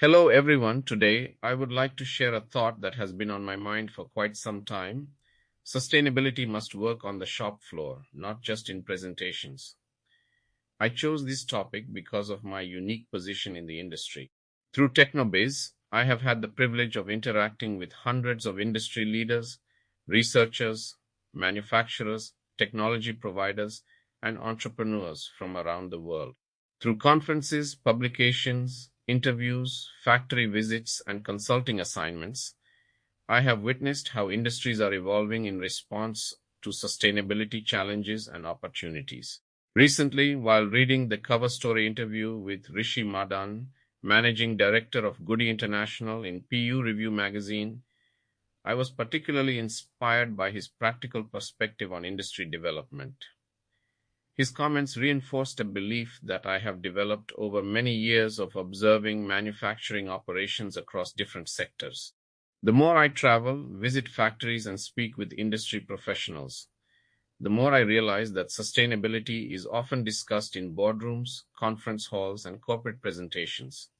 Hello everyone. Today, I would like to share a thought that has been on my mind for quite some time. Sustainability must work on the shop floor, not just in presentations. I chose this topic because of my unique position in the industry. Through TechnoBiz, I have had the privilege of interacting with hundreds of industry leaders, researchers, manufacturers, technology providers, and entrepreneurs from around the world. Through conferences, publications, interviews, factory visits, and consulting assignments, I have witnessed how industries are evolving in response to sustainability challenges and opportunities. Recently, while reading the cover story interview with Rishi Madan, Managing Director of Goodie International in PU Review magazine, I was particularly inspired by his practical perspective on industry development. His comments reinforced a belief that I have developed over many years of observing manufacturing operations across different sectors. The more I travel, visit factories, and speak with industry professionals, the more I realize that sustainability is often discussed in boardrooms, conference halls, and corporate presentations.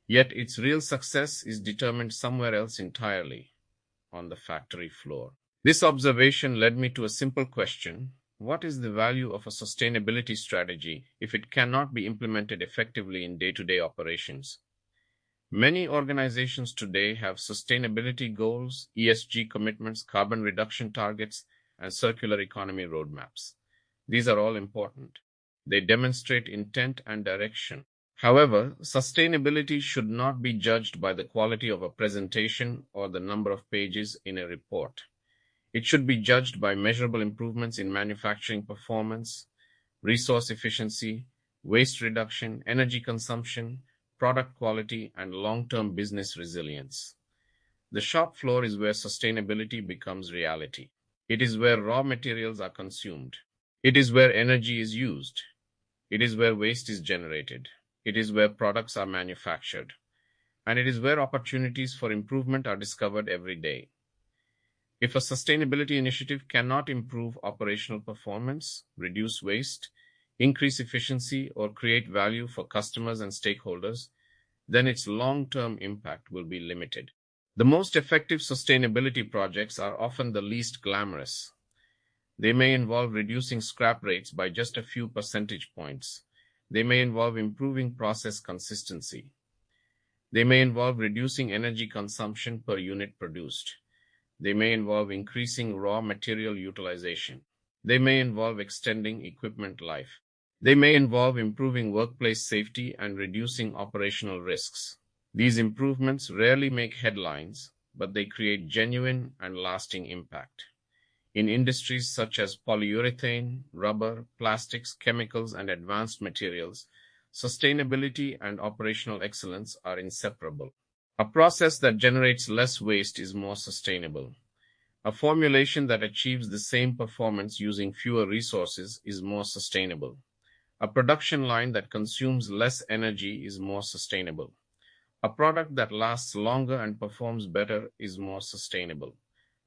Yet its real success is determined somewhere else entirely, on the factory floor. This observation led me to a simple question. What is the value of a sustainability strategy if it cannot be implemented effectively in day-to-day operations? Many organizations today have sustainability goals, ESG commitments, carbon reduction targets, and circular economy roadmaps. These are all important. They demonstrate intent and direction. However, sustainability should not be judged by the quality of a presentation or the number of pages in a report. It should be judged by measurable improvements in manufacturing performance, resource efficiency, waste reduction, energy consumption, product quality, and long-term business resilience. The shop floor is where sustainability becomes reality. It is where raw materials are consumed. It is where energy is used. It is where waste is generated. It is where products are manufactured. And it is where opportunities for improvement are discovered every day. If a sustainability initiative cannot improve operational performance, reduce waste, increase efficiency, or create value for customers and stakeholders, then its long-term impact will be limited. The most effective sustainability projects are often the least glamorous. They may involve reducing scrap rates by just a few percentage points. They may involve improving process consistency. They may involve reducing energy consumption per unit produced. They may involve increasing raw material utilization. They may involve extending equipment life. They may involve improving workplace safety and reducing operational risks. These improvements rarely make headlines, but they create genuine and lasting impact. In industries such as polyurethane, rubber, plastics, chemicals, and advanced materials, sustainability and operational excellence are inseparable. A process that generates less waste is more sustainable. A formulation that achieves the same performance using fewer resources is more sustainable. A production line that consumes less energy is more sustainable. A product that lasts longer and performs better is more sustainable.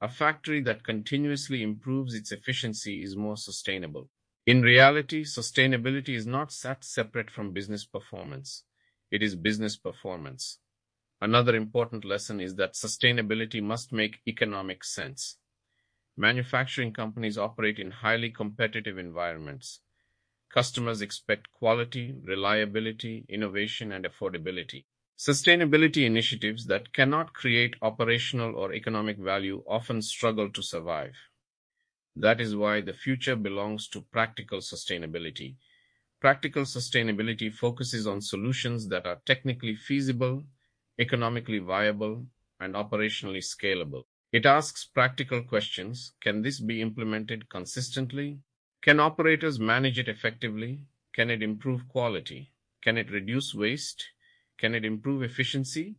A factory that continuously improves its efficiency is more sustainable. In reality, sustainability is not sat separate from business performance. It is business performance. Another important lesson is that sustainability must make economic sense. Manufacturing companies operate in highly competitive environments. Customers expect quality, reliability, innovation, and affordability. Sustainability initiatives that cannot create operational or economic value often struggle to survive. That is why the future belongs to practical sustainability. Practical sustainability focuses on solutions that are technically feasible, economically viable, and operationally scalable. It asks practical questions. Can this be implemented consistently? Can operators manage it effectively? Can it improve quality? Can it reduce waste? Can it improve efficiency?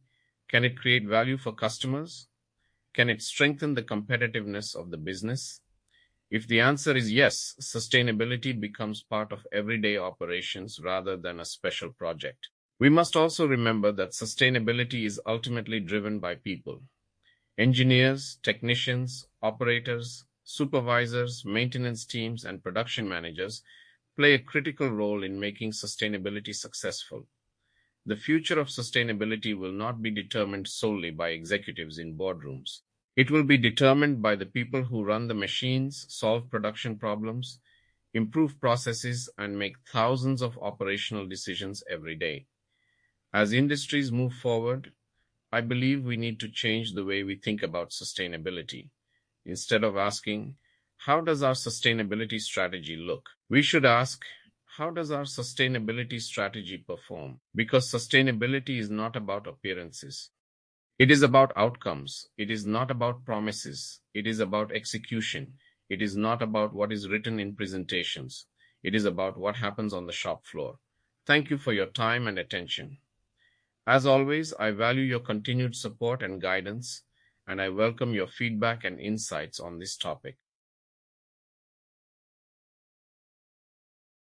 Can it create value for customers? Can it strengthen the competitiveness of the business? If the answer is yes, sustainability becomes part of everyday operations rather than a special project. We must also remember that sustainability is ultimately driven by people. Engineers, technicians, operators, supervisors, maintenance teams, and production managers play a critical role in making sustainability successful. The future of sustainability will not be determined solely by executives in boardrooms. It will be determined by the people who run the machines, solve production problems, improve processes, and make thousands of operational decisions every day. As industries move forward, I believe we need to change the way we think about sustainability. Instead of asking, how does our sustainability strategy look? We should ask, how does our sustainability strategy perform? Because sustainability is not about appearances. It is about outcomes. It is not about promises. It is about execution. It is not about what is written in presentations. It is about what happens on the shop floor. Thank you for your time and attention. As always, I value your continued support and guidance, and I welcome your feedback and insights on this topic.